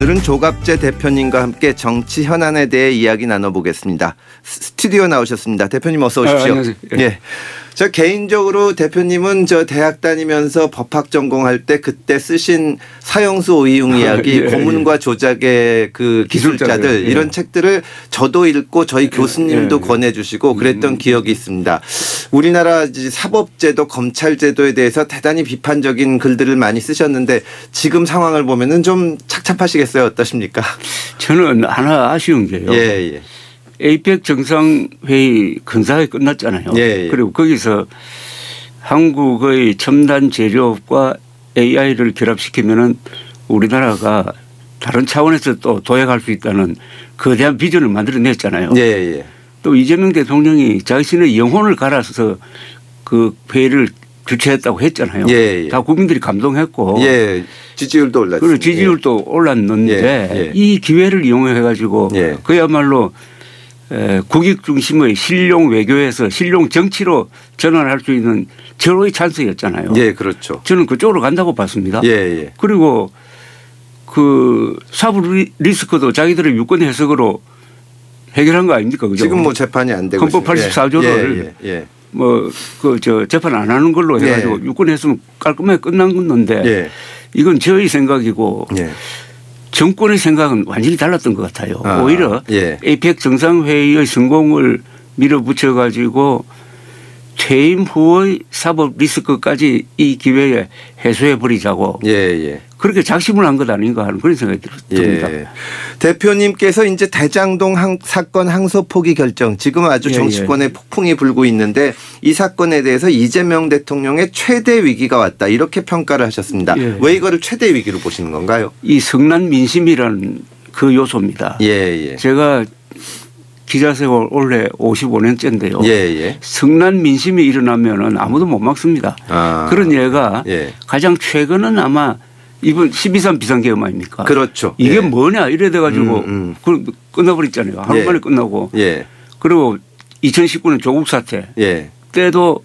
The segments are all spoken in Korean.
오늘은 조갑재 대표님과 함께 정치 현안에 대해 이야기 나눠보겠습니다. 스튜디오 나오셨습니다. 대표님 어서 오십시오. 안녕하세요. 예. 저 개인적으로 대표님은 저 대학 다니면서 법학 전공할 때 그때 쓰신 사형수 오이웅 이야기, 고문과 조작의 그 기술자들 이런 책들을 저도 읽고 저희 교수님도 권해주시고 그랬던 기억이 있습니다. 우리나라 사법제도, 검찰제도에 대해서 대단히 비판적인 글들을 많이 쓰셨는데 지금 상황을 보면은 좀 착잡하시겠어요? 어떠십니까? 저는 하나 아쉬운 게요. 예. 에이펙 정상회의 근사하게 끝났잖아요. 예. 그리고 거기서 한국의 첨단 제조업과 AI를 결합시키면은 우리나라가 다른 차원에서 또 도약할 수 있다는 거대한 비전을 만들어냈잖아요. 예. 또 이재명 대통령이 자신의 영혼을 갈아서 그 회의를 주최했다고 했잖아요. 예. 다 국민들이 감동했고. 예. 지지율도 올랐습니다. 그리고 지지율도 올랐는데 이 기회를 이용해 가지고 그야말로 국익 중심의 실용 외교에서 실용 정치로 전환할 수 있는 절호의 찬스였잖아요. 예, 그렇죠. 저는 그쪽으로 간다고 봤습니다. 예. 그리고 그 사법 리스크도 자기들의 유권 해석으로 해결한 거 아닙니까? 그죠? 지금 뭐 재판이 안 되고 헌법 84조를 뭐 그 저 재판 안 하는 걸로 해가지고 유권 해석은 깔끔하게 끝난 건데 이건 저의 생각이고. 정권의 생각은 완전히 달랐던 것 같아요. 오히려 에이펙 정상회의의 성공을 밀어붙여 가지고 퇴임 후의 사법 리스크까지 이 기회에 해소해 버리자고 그렇게 작심을 한 것 아닌가 하는 그런 생각이 듭니다. 대표님께서 이제 대장동 사건 항소 포기 결정 지금 아주 정치권에 폭풍이 불고 있는데 이 사건에 대해서 이재명 대통령의 최대 위기가 왔다 이렇게 평가를 하셨습니다. 왜 이거를 최대 위기로 보시는 건가요? 이 성난 민심이라는 그 요소입니다. 제가 기자 세월 올해 55년째인데요. 성난 민심이 일어나면은 아무도 못 막습니다. 그런 예가 가장 최근은 아마 이번 12.3 비상계엄 아닙니까? 그렇죠. 이게 뭐냐 이래 돼가지고 끝나버렸잖아요. 하루 만에 끝나고. 그리고 2019년 조국 사태 때도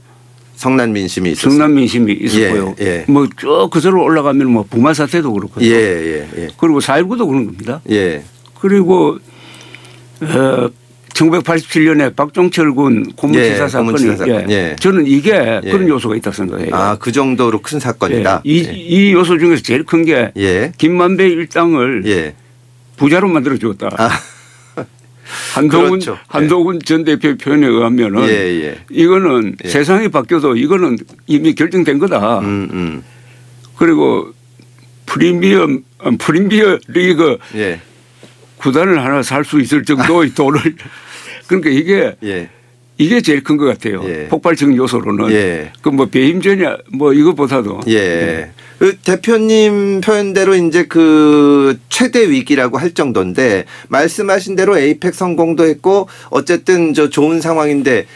성난 민심이 있었어요. 성난 민심이 있었고요. 뭐 쭉 그대로 올라가면 뭐 부마 사태도 그렇거든요. 그리고 4.19도 그런 겁니다. 그리고 1987년에 박종철 군 고문치사 사건이 저는 이게 그런 요소가 있다고 생각해요. 그 정도로 큰 사건이다. 이 요소 중에서 제일 큰 게 김만배 일당을 부자로 만들어 주었다. 한동훈 전 대표의 표현에 의하면은 이거는 세상이 바뀌어도 이거는 이미 결정된 거다. 그리고 프리미어 리그 구단을 하나 살 수 있을 정도의 돈을 그러니까 이게 제일 큰 것 같아요. 폭발적 요소로는. 그 뭐 배임죄냐 뭐 이것보다도. 그 대표님 표현대로 이제 그 최대 위기라고 할 정도인데 말씀하신 대로 에이펙 성공도 했고 어쨌든 저 좋은 상황인데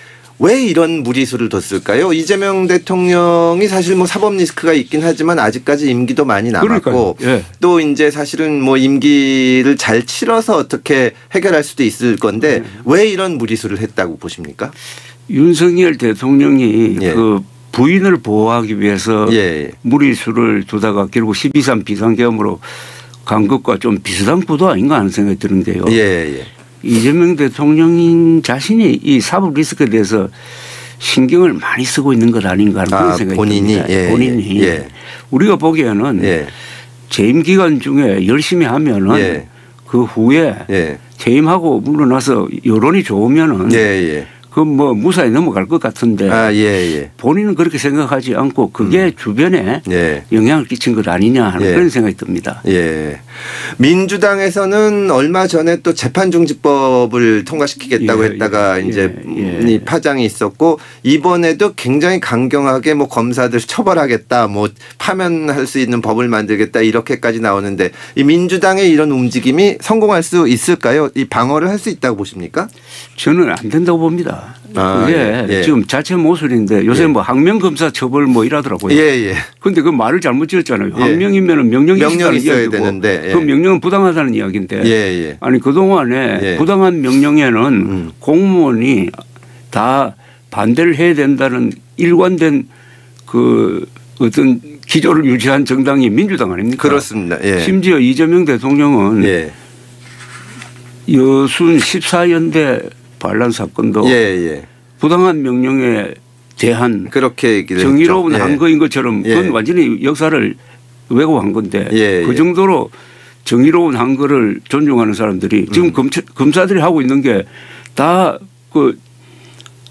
왜 이런 무리수를 뒀을까요? 이재명 대통령이 사실 뭐 사법 리스크가 있긴 하지만 아직까지 임기도 많이 남았고 또 이제 사실은 뭐 임기를 잘 치러서 어떻게 해결할 수도 있을 건데 왜 이런 무리수를 했다고 보십니까? 윤석열 대통령이 그 부인을 보호하기 위해서 무리수를 두다가 결국 12.3 비상계엄으로 간 것과 좀 비슷한 구도 아닌가 하는 생각이 드는데요. 이재명 대통령 자신이 이 사법 리스크에 대해서 신경을 많이 쓰고 있는 것 아닌가 하는 그런 생각이 듭니다. 본인이. 우리가 보기에는 재임 기간 중에 열심히 하면은 그 후에 퇴임하고 물러나서 여론이 좋으면은 그 뭐 무사히 넘어갈 것 같은데 본인은 그렇게 생각하지 않고 그게 주변에 영향을 끼친 것 아니냐 하는 그런 생각이 듭니다. 민주당에서는 얼마 전에 또 재판중지법을 통과시키겠다고 했다가 이제 이 파장이 있었고 이번에도 굉장히 강경하게 뭐 검사들 처벌하겠다 뭐 파면할 수 있는 법을 만들겠다 이렇게까지 나오는데 이 민주당의 이런 움직임이 성공할 수 있을까요? 이 방어를 할 수 있다고 보십니까? 저는 안 된다고 봅니다. 그게 지금 자체 모순인데 요새 뭐 항명검사 처벌 뭐 이라더라고요. 그런데 그 말을 잘못 지었잖아요. 항명이면 명령이 있어야 되는데 그 명령은 부당하다는 이야기인데 아니 그동안에 부당한 명령에는 공무원이 다 반대를 해야 된다는 일관된 그 어떤 기조를 유지한 정당이 민주당 아닙니까? 그렇습니다. 예. 심지어 이재명 대통령은 예. 여순 14연대 반란 사건도 예. 부당한 명령에 대한 그렇게 정의로운 예. 한거인 것처럼 그건 예. 완전히 역사를 왜곡한 건데 예. 그 정도로 정의로운 한거를 존중하는 사람들이 지금 검사들이 하고 있는 게 다 그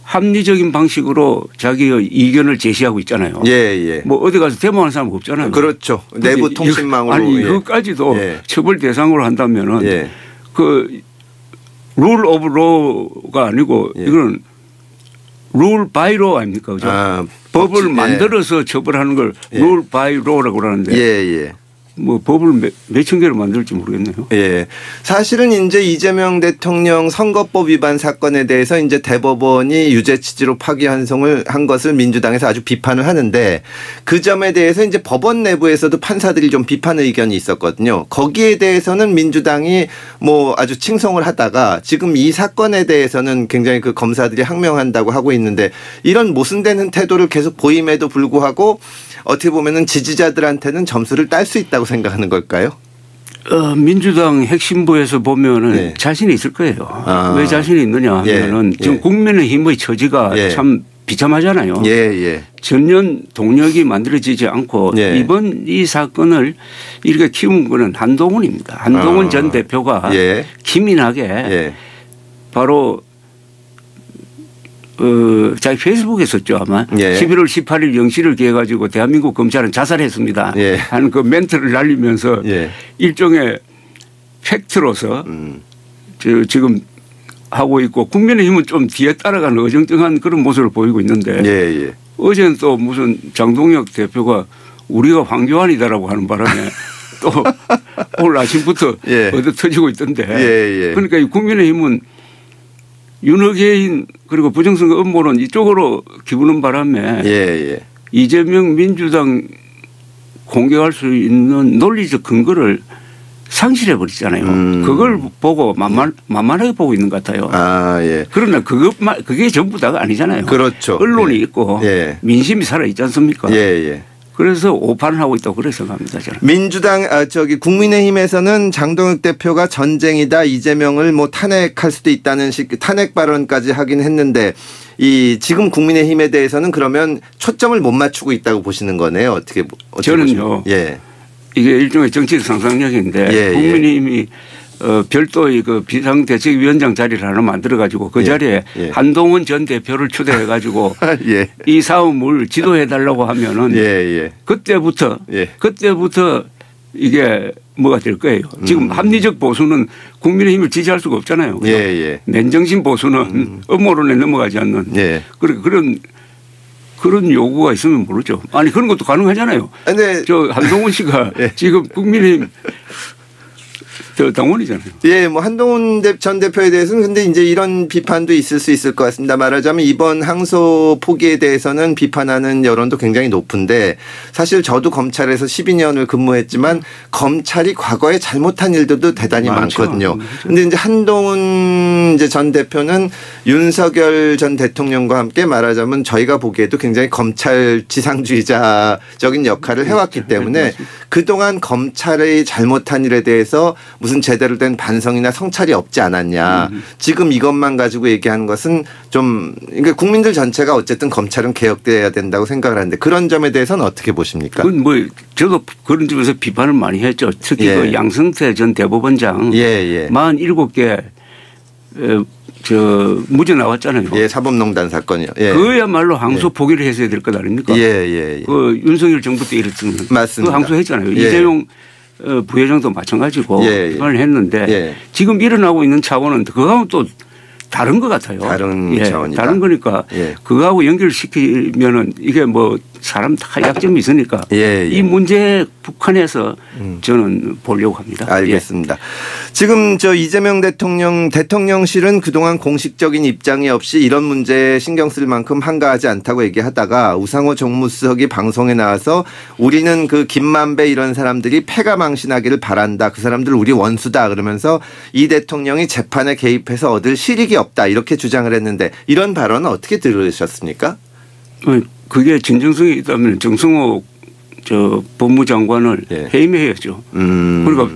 합리적인 방식으로 자기의 이견을 제시하고 있잖아요. 예. 뭐 어디 가서 데모하는 사람 없잖아요. 그렇죠. 내부 통신망으로. 아니 이것까지도 처벌 대상으로 한다면은 그 룰 오브 로가 아니고 이거는 룰 바이 로 아닙니까? 그죠? 법을 만들어서 처벌하는 걸 룰 바이 로라고 그러는데 뭐 법을 몇천 개를 만들지 모르겠네요. 예. 사실은 이제 이재명 대통령 선거법 위반 사건에 대해서 이제 대법원이 유죄 취지로 파기환송을 한 것을 민주당에서 아주 비판을 하는데 그 점에 대해서 이제 법원 내부에서도 판사들이 좀 비판 의견이 있었거든요. 거기에 대해서는 민주당이 뭐 아주 칭송을 하다가 지금 이 사건에 대해서는 굉장히 그 검사들이 항명한다고 하고 있는데 이런 모순되는 태도를 계속 보임에도 불구하고 어떻게 보면은 지지자들한테는 점수를 딸 수 있다고 생각하는 걸까요? 민주당 핵심부에서 보면은 자신이 있을 거예요. 왜 자신이 있느냐 하면은 지금 국민의힘의 처지가 참 비참하잖아요. 전년 동력이 만들어지지 않고 이번 이 사건을 이렇게 키운 거는 한동훈입니다. 한동훈 전 대표가 기민하게 바로 자기 페이스북에 썼죠 아마 11월 18일 0시를 기해 가지고 대한민국 검찰은 자살했습니다 하는 그 멘트를 날리면서 일종의 팩트로서 지금 하고 있고 국민의힘은 좀 뒤에 따라가는 어정쩡한 그런 모습을 보이고 있는데 어제는 또 무슨 장동혁 대표가 우리가 황교안이다라고 하는 바람에 또 오늘 아침부터 얻어 터지고 있던데 그러니까 이 국민의힘은 윤핵인 그리고 부정선거 음모론 이쪽으로 기부는 바람에 이재명 민주당 공격할 수 있는 논리적 근거를 상실해 버리잖아요. 그걸 보고 만만하게 보고 있는 것 같아요. 그러나 그게 전부 다가 아니잖아요. 그렇죠. 언론이 있고 민심이 살아 있지 않습니까? 그래서 오판을 하고 있다고 그렇게 생각합니다. 저는. 민주당 국민의힘에서는 장동혁 대표가 전쟁이다 이재명을 뭐 탄핵할 수도 있다는 탄핵 발언까지 하긴 했는데 이 지금 국민의힘에 대해서는 그러면 초점을 못 맞추고 있다고 보시는 거네요. 어떻게 저는요. 이게 일종의 정치적 상상력인데 국민의힘이 별도의 그 비상대책위원장 자리를 하나 만들어 가지고 그 자리에 한동훈 전 대표를 초대해 가지고 이 싸움을 지도해 달라고 하면은 그때부터 이게 뭐가 될 거예요. 지금 합리적 보수는 국민의힘을 지지할 수가 없잖아요. 맨정신 보수는 음모론에 넘어가지 않는 그런 요구가 있으면 모르죠. 아니 그런 것도 가능하잖아요. 저 한동훈 씨가 지금 국민의힘 당원이잖아요. 뭐 한동훈 전 대표에 대해서는 근데 이제 이런 비판도 있을 수 있을 것 같습니다. 말하자면 이번 항소 포기에 대해서는 비판하는 여론도 굉장히 높은데 사실 저도 검찰에서 12년을 근무했지만 검찰이 과거에 잘못한 일들도 대단히 많거든요. 근데 이제 한동훈 이제 전 대표는 윤석열 전 대통령과 함께 말하자면 저희가 보기에도 굉장히 검찰 지상주의자적인 역할을 해왔기 때문에 그동안 검찰의 잘못한 일에 대해서 무슨 제대로 된 반성이나 성찰이 없지 않았냐. 지금 이것만 가지고 얘기하는 것은 좀 그러니까 국민들 전체가 어쨌든 검찰은 개혁돼야 된다고 생각을 하는데 그런 점에 대해서는 어떻게 보십니까? 그건 뭐 저도 그런 점에서 비판을 많이 했죠. 특히 그 양승태 전 대법원장 47개 무죄 나왔잖아요. 사법농단 사건이요. 그야말로 항소 포기를 했어야 될 것 아닙니까? 그 윤석열 정부 때 이랬으면 맞습니다. 그 항소했잖아요. 이재용 부회장도 마찬가지고 비판을 했는데 지금 일어나고 있는 차원은 그거하고 또 다른 것 같아요. 다른 차원이다. 다른 거니까 그거하고 연결시키면은 이게 뭐 사람 다 약점이 있으니까 이 문제에 북한에서 저는 보려고 합니다. 알겠습니다. 지금 저 이재명 대통령실은 그동안 공식적인 입장이 없이 이런 문제에 신경 쓸 만큼 한가하지 않다고 얘기하다가 우상호 정무수석이 방송에 나와서 우리는 그 김만배 이런 사람들이 패가 망신하기를 바란다. 그 사람들 우리 원수다. 그러면서 이 대통령이 재판에 개입해서 얻을 실익이 없다. 이렇게 주장을 했는데 이런 발언은 어떻게 들으셨습니까? 그게 진정성이 있다면 정성호 저 법무장관을 예. 해임해야죠. 그러니까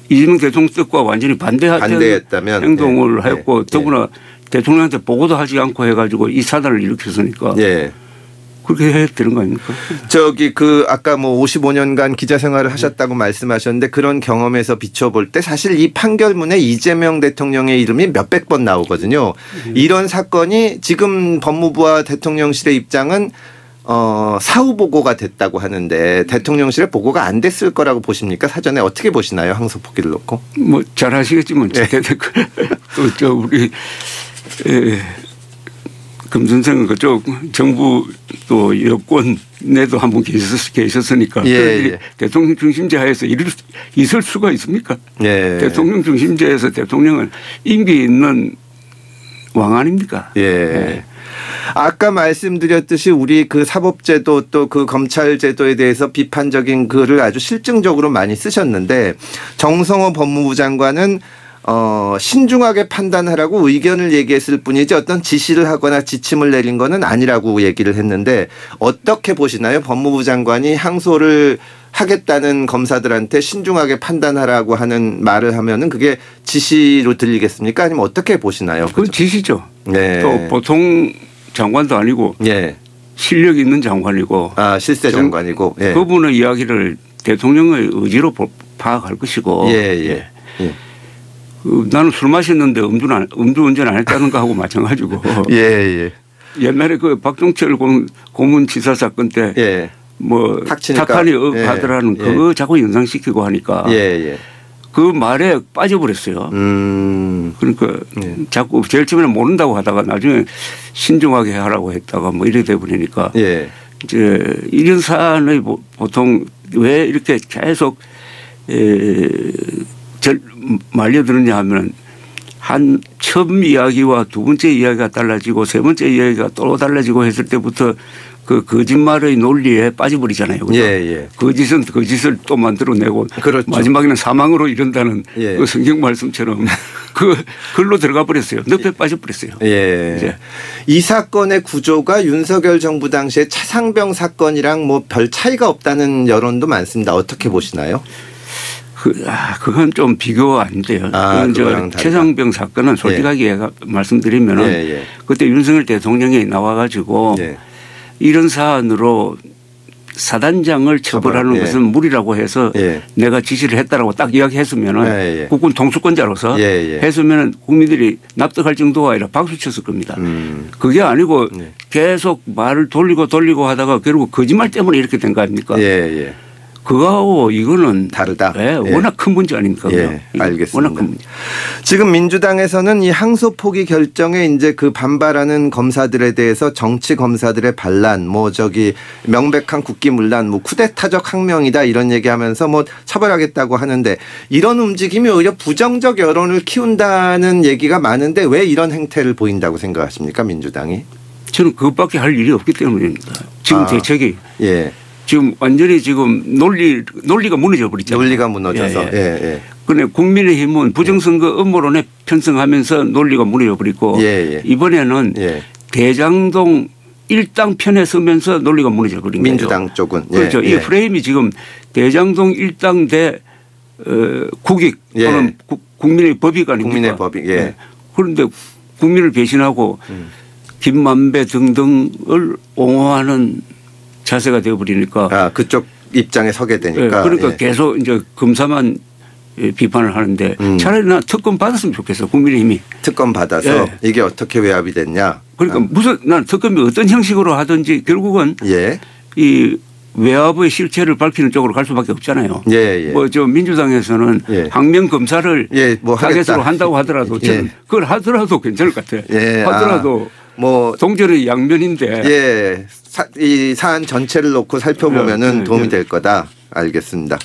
이재명 대통령 뜻과 완전히 반대했다면 행동을 예. 했고 더구나 대통령한테 보고도 하지 않고 해가지고 이 사단을 일으켰으니까 예. 그렇게 해야 되는 거 아닙니까? 저기 그 아까 뭐 55년간 기자 생활을 하셨다고 말씀하셨는데 그런 경험에서 비춰볼 때 사실 이 판결문에 이재명 대통령의 이름이 몇백 번 나오거든요. 이런 사건이 지금 법무부와 대통령실의 입장은 사후 보고가 됐다고 하는데 대통령실에 보고가 안 됐을 거라고 보십니까? 사전에 어떻게 보시나요? 항소 포기를 놓고. 뭐 잘 아시겠지만 또 저 우리 금 선생은 그쪽 정부 또 여권 내도 한 분 계셨으니까 예. 대통령 중심제하에서 있을 수가 있습니까? 예. 대통령 중심제에서 대통령은 임기 있는 왕 아닙니까? 예. 예. 아까 말씀드렸듯이 우리 그 사법제도 또 그 검찰제도에 대해서 비판적인 글을 아주 실증적으로 많이 쓰셨는데 정성호 법무부 장관은 신중하게 판단하라고 의견을 얘기했을 뿐이지 어떤 지시를 하거나 지침을 내린 거는 아니라고 얘기를 했는데 어떻게 보시나요? 법무부 장관이 항소를 하겠다는 검사들한테 신중하게 판단하라고 하는 말을 하면은 그게 지시로 들리겠습니까? 아니면 어떻게 보시나요? 그건 지시죠. 네. 또 보통 장관도 아니고 예. 실력 있는 장관이고 실세 장관이고 예. 그분의 이야기를 대통령의 의지로 파악할 것이고 예. 나는 술 마셨는데 음주운전 안 했다는 거하고 마찬가지고. 예. 옛날에 그 박종철 고문치사 사건 때 뭐 탁하니 하더라는 그거 자꾸 연상시키고 하니까 그 말에 빠져버렸어요. 그러니까 자꾸 제일 처음에는 모른다고 하다가 나중에 신중하게 하라고 했다가 뭐 이래 돼 버리니까 이제 이런 사안의 보통 왜 이렇게 계속 말려드느냐 하면 한 처음 이야기와 두 번째 이야기가 달라지고 세 번째 이야기가 또 달라지고 했을 때부터 그 거짓말의 논리에 빠져버리잖아요. 그렇죠? 거짓을 또 만들어내고 그렇죠. 마지막에는 사망으로 이른다는 그 성경 말씀처럼 그 글로 들어가 버렸어요. 늪에 빠져버렸어요. 이 사건의 구조가 윤석열 정부 당시에 차상병 사건이랑 뭐 별 차이가 없다는 여론도 많습니다. 어떻게 보시나요? 그건 좀 비교가 안 돼요. 최상병 사건은 솔직하게 말씀드리면은 그때 윤석열 대통령이 나와가지고 이런 사안으로 사단장을 처벌하는 것은 무리라고 해서 내가 지시를 했다라고 딱 이야기했으면은 국군 통수권자로서 했으면은 국민들이 납득할 정도가 아니라 박수 쳤을 겁니다. 그게 아니고 계속 말을 돌리고 하다가 결국 거짓말 때문에 이렇게 된 거 아닙니까? 그거하고 이거는 다르다. 워낙 큰 문제 아닙니까? 알겠습니다. 워낙 큰 문제. 지금 민주당에서는 이 항소 포기 결정에 이제 그 반발하는 검사들에 대해서 정치 검사들의 반란, 뭐 저기 명백한 국기문란, 뭐 쿠데타적 항명이다 이런 얘기하면서 뭐 처벌하겠다고 하는데 이런 움직임이 오히려 부정적 여론을 키운다는 얘기가 많은데 왜 이런 행태를 보인다고 생각하십니까, 민주당이? 저는 그것밖에 할 일이 없기 때문입니다. 지금 대책이. 지금 완전히 지금 논리가 무너져 버렸잖아요. 논리가 무너져서. 그런데 국민의힘은 부정선거 음모론에 편성하면서 논리가 무너져 버리고 이번에는 대장동 일당 편에 서면서 논리가 무너져 버린 거예요. 민주당 쪽은. 그렇죠. 이 프레임이 지금 대장동 일당 대 국익 또는 국민의 법익 아닙니까? 국민의 법익. 그런데 국민을 배신하고 김만배 등등을 옹호하는 자세가 되어버리니까. 그쪽 입장에 서게 되니까. 그러니까 계속 이제 검사만 비판을 하는데 차라리 나 특검 받았으면 좋겠어. 국민의힘이. 특검 받아서 이게 어떻게 외압이 됐냐. 그러니까 난 특검이 어떤 형식으로 하든지 결국은 이 외압의 실체를 밝히는 쪽으로 갈 수밖에 없잖아요. 뭐 저 민주당에서는 항명 검사를 뭐 타겟으로 한다고 하더라도 저는 그걸 하더라도 괜찮을 것 같아요. 하더라도 뭐 동전의 양면인데. 이 사안 전체를 놓고 살펴보면은 도움이 될 거다. 알겠습니다.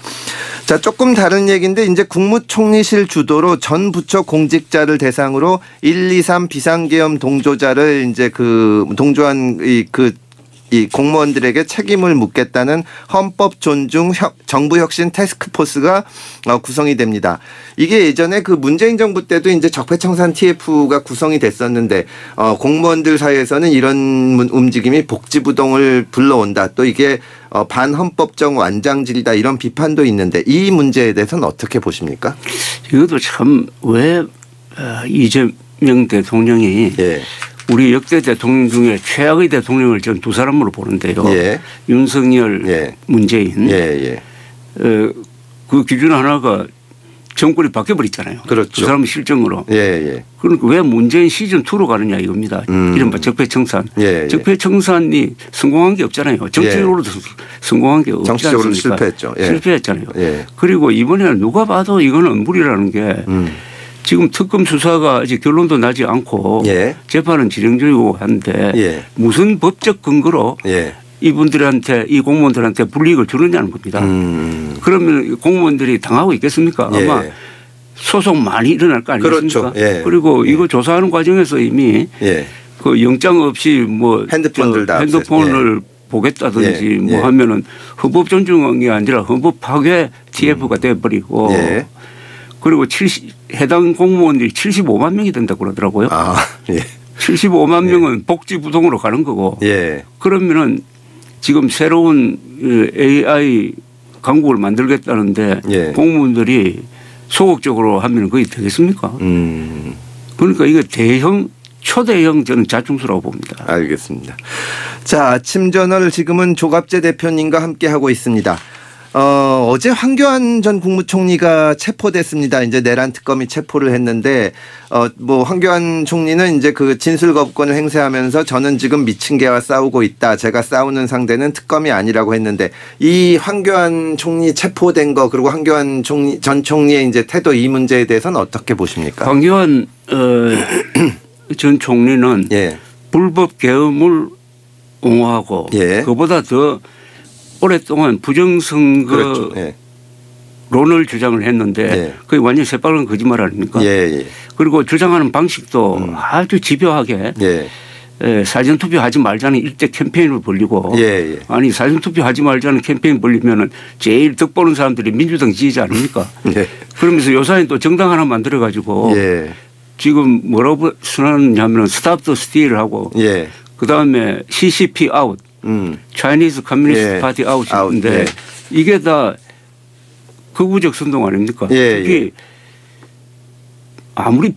자, 조금 다른 얘기인데 이제 국무총리실 주도로 전 부처 공직자를 대상으로 1, 2, 3 비상계엄 동조자를 이제 그 동조한 그 이 공무원들에게 책임을 묻겠다는 헌법 존중 정부 혁신 태스크포스가 구성이 됩니다. 이게 예전에 그 문재인 정부 때도 이제 적폐청산 TF가 구성이 됐었는데 공무원들 사이에서는 이런 움직임이 복지부동을 불러온다. 또 이게 반헌법적 완장질이다 이런 비판도 있는데 이 문제에 대해서는 어떻게 보십니까? 이것도 참 왜 이재명 대통령이 예. 우리 역대 대통령 중에 최악의 대통령을 저는 두 사람으로 보는데요. 예. 윤석열, 예. 문재인. 예. 그 기준 하나가 정권이 바뀌어버렸잖아요. 그렇죠. 두 사람의 실정으로. 예. 그러니까 왜 문재인 시즌2로 가느냐 이겁니다. 이른바 적폐청산. 예. 적폐청산이 성공한 게 없잖아요. 정치적으로도 성공한 게 없지 정치적으로 않습니까? 실패했죠. 예. 실패했잖아요. 예. 그리고 이번에는 누가 봐도 이거는 무리라는 게 지금 특검 수사가 아직 결론도 나지 않고 예. 재판은 진행 중이고 한데 예. 무슨 법적 근거로 예. 이분들한테 이 공무원들한테 불이익을 주느냐는 겁니다. 그러면 공무원들이 당하고 있겠습니까? 예. 아마 소송 많이 일어날 거 아니겠습니까? 그렇죠. 예. 그리고 이거 조사하는 과정에서 이미 예. 그 영장 없이 뭐 핸드폰을 다 핸드폰을 보겠다든지 예. 뭐 하면은 헌법 존중이 아니라 헌법 파괴 TF가 돼버리고 예. 그리고 해당 공무원들이 75만 명이 된다고 그러더라고요. 아, 예. 75만 명은 복지부동으로 가는 거고. 예. 그러면은 지금 새로운 AI 강국을 만들겠다는데 예. 공무원들이 소극적으로 하면 그게 되겠습니까? 그러니까 이게 초대형 저는 자충수라고 봅니다. 알겠습니다. 자, 아침저널 지금은 조갑재 대표님과 함께하고 있습니다. 어제 황교안 전 국무총리가 체포됐습니다. 이제 내란 특검이 체포를 했는데, 뭐 황교안 총리는 이제 그 진술 거부권을 행사하면서 저는 지금 미친 개와 싸우고 있다. 제가 싸우는 상대는 특검이 아니라고 했는데 이 황교안 총리 체포된 거 그리고 황교안 전 총리의 이제 태도 이 문제에 대해서는 어떻게 보십니까? 황교안 전 총리는 예. 불법 계엄을 옹호하고 예. 그보다 더 오랫동안 부정선거론을 그렇죠. 예. 주장을 했는데 예. 그게 완전 새빨간 거짓말 아닙니까? 예. 그리고 주장하는 방식도 아주 집요하게 예. 사전투표하지 말자는 일대 캠페인을 벌리고 예. 아니 사전투표하지 말자는 캠페인 벌리면은 제일 덕보는 사람들이 민주당 지지자 아닙니까? 예. 그러면서 요사이 또 정당 하나 만들어 가지고 예. 지금 뭐라고 순하냐면 스탑 더 스틸을 하고 예. 그다음에 CCP 아웃 차이니즈 커뮤니스트 예. 파티 아웃인데 예. 이게 다 극우적 선동 아닙니까? 예. 특히 아무리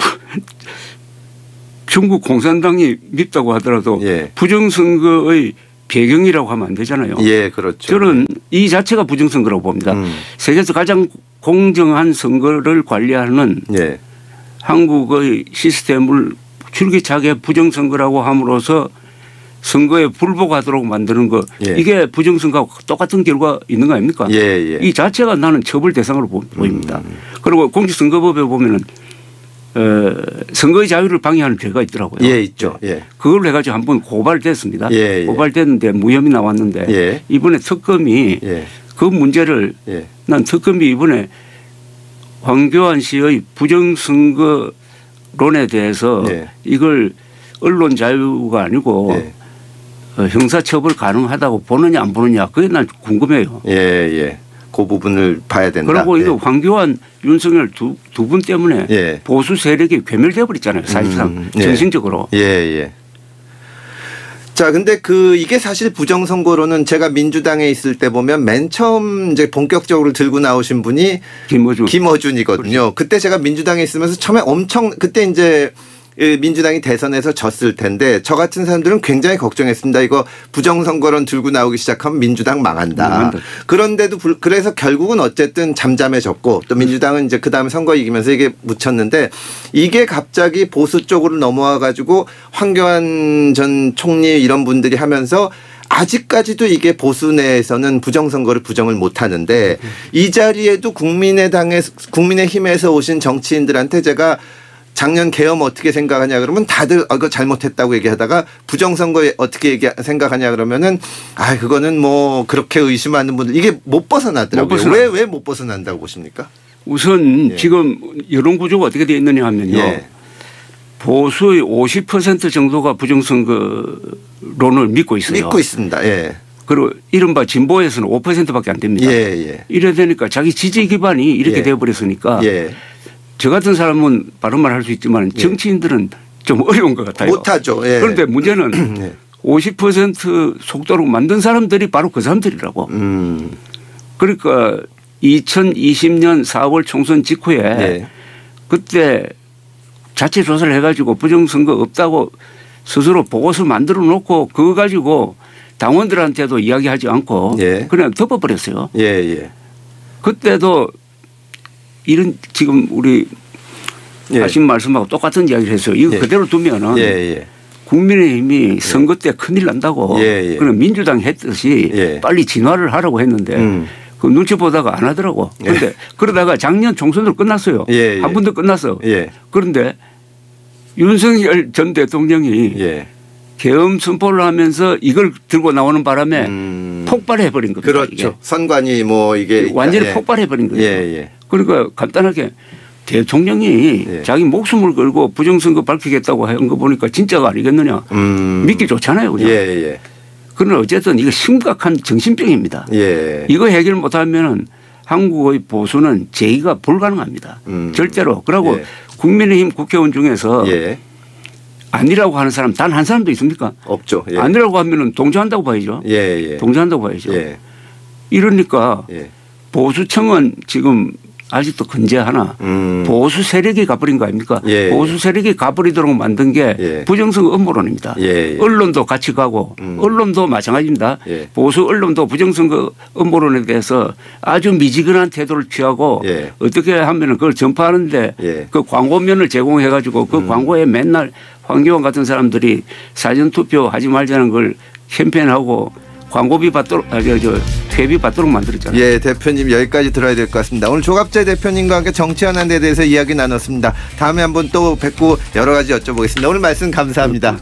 중국 공산당이 밉다고 하더라도 예. 부정선거의 배경이라고 하면 안 되잖아요. 예, 그렇죠. 저는 이 자체가 부정선거라고 봅니다. 세계에서 가장 공정한 선거를 관리하는 예. 한국의 시스템을 줄기차게 부정선거라고 함으로써 선거에 불복하도록 만드는 거 예. 이게 부정선거하고 똑같은 결과 있는 거 아닙니까? 예. 이 자체가 나는 처벌 대상으로 보입니다. 그리고 공직선거법에 보면은 선거의 자유를 방해하는 죄가 있더라고요. 예, 있죠. 예. 그걸 해가지고 한번 고발됐습니다. 예. 고발됐는데 무혐의 나왔는데 예. 이번에 특검이 예. 그 문제를 예. 난 특검이 이번에 황교안 씨의 부정선거론에 대해서 예. 이걸 언론 자유가 아니고 예. 형사처벌 가능하다고 보느냐 안 보느냐 그게 난 궁금해요. 예. 그 부분을 봐야 된다. 그리고 이거 예. 황교안, 윤석열 두 분 때문에 예. 보수 세력이 괴멸돼 버렸잖아요. 사실상 예. 정신적으로. 예. 자, 근데 이게 사실 부정선거로는 제가 민주당에 있을 때 보면 맨 처음 이제 본격적으로 들고 나오신 분이 김어준이거든요. 그렇지. 그때 제가 민주당에 있으면서 처음에 그때 이제 민주당이 대선에서 졌을 텐데 저 같은 사람들은 굉장히 걱정했습니다. 이거 부정선거론 들고 나오기 시작하면 민주당 망한다. 그런데도 그래서 결국은 어쨌든 잠잠해졌고 또 민주당은 이제 그다음에 선거 이기면서 이게 묻혔는데 이게 갑자기 보수 쪽으로 넘어와 가지고 황교안 전 총리 이런 분들이 하면서 아직까지도 이게 보수 내에서는 부정선거를 부정을 못 하는데 이 자리에도 국민의힘에서 오신 정치인들한테 제가 작년 계엄 어떻게 생각하냐 그러면 다들 그거 잘못했다고 얘기하다가 부정선거 어떻게 생각하냐 그러면은 그거는 뭐 그렇게 의심하는 분들 이게 못 벗어나더라고요. 왜 못 벗어난다고 보십니까? 우선 지금 여론 구조가 어떻게 되어 있느냐 하면요. 보수의 50% 정도가 부정선거론을 믿고 있어요. 믿고 있습니다. 예. 그리고 이른바 진보에서는 5%밖에 안 됩니다. 예. 이래 되니까 자기 지지 기반이 이렇게 되어버렸으니까 저 같은 사람은 바른 말 할 수 있지만 정치인들은 좀 어려운 것 같아요. 못하죠. 예. 그런데 문제는 50% 속도로 만든 사람들이 바로 그 사람들이라고. 그러니까 2020년 4월 총선 직후에 그때 자체 조사를 해가지고 부정선거 없다고 스스로 보고서를 만들어 놓고 그거 가지고 당원들한테도 이야기하지 않고 그냥 덮어버렸어요. 그때도 이런 지금 우리 하신 말씀하고 똑같은 이야기를 했어요. 이거 그대로 두면은 국민의힘이 선거 때 큰일 난다고 그럼 민주당이 했듯이 빨리 진화를 하라고 했는데 그 눈치 보다가 안 하더라고. 그런데 그러다가 작년 총선으로 끝났어요. 한 번도 끝났어. 그런데 윤석열 전 대통령이 계엄 선포를 하면서 이걸 들고 나오는 바람에 폭발해 버린 겁니다. 그렇죠. 이게. 선관위 뭐 이게 완전히 폭발해 버린 거예요. 그러니까 간단하게 대통령이 자기 목숨을 걸고 부정선거 밝히겠다고 한 거 보니까 진짜가 아니겠느냐. 믿기 좋잖아요. 그냥. 그러나 어쨌든 이거 심각한 정신병입니다. 이거 해결 못하면 한국의 보수는 제의가 불가능합니다. 절대로. 그러고 국민의힘 국회의원 중에서 아니라고 하는 사람 단 한 사람도 있습니까? 없죠. 아니라고 하면 동조한다고 봐야죠. 동조한다고 봐야죠. 이러니까 보수청은 지금 아직도 건재하나 보수 세력이 가버린 거 아닙니까? 보수 세력이 가버리도록 만든 게 부정선거 음모론입니다. 언론도 같이 가고 언론도 마찬가지입니다. 보수 언론도 부정선거 음모론에 대해서 아주 미지근한 태도를 취하고 어떻게 하면 그걸 전파하는데 그 광고면을 제공해 가지고 그 광고에 맨날 황교안 같은 사람들이 사전투표 하지 말자는 걸 캠페인하고 광고비 받도록 회비 받도록 만들었잖아요. 대표님 여기까지 들어야 될 것 같습니다. 오늘 조갑재 대표님과 함께 정치현안에 대해서 이야기 나눴습니다. 다음에 한번 또 뵙고 여러 가지 여쭤보겠습니다. 오늘 말씀 감사합니다.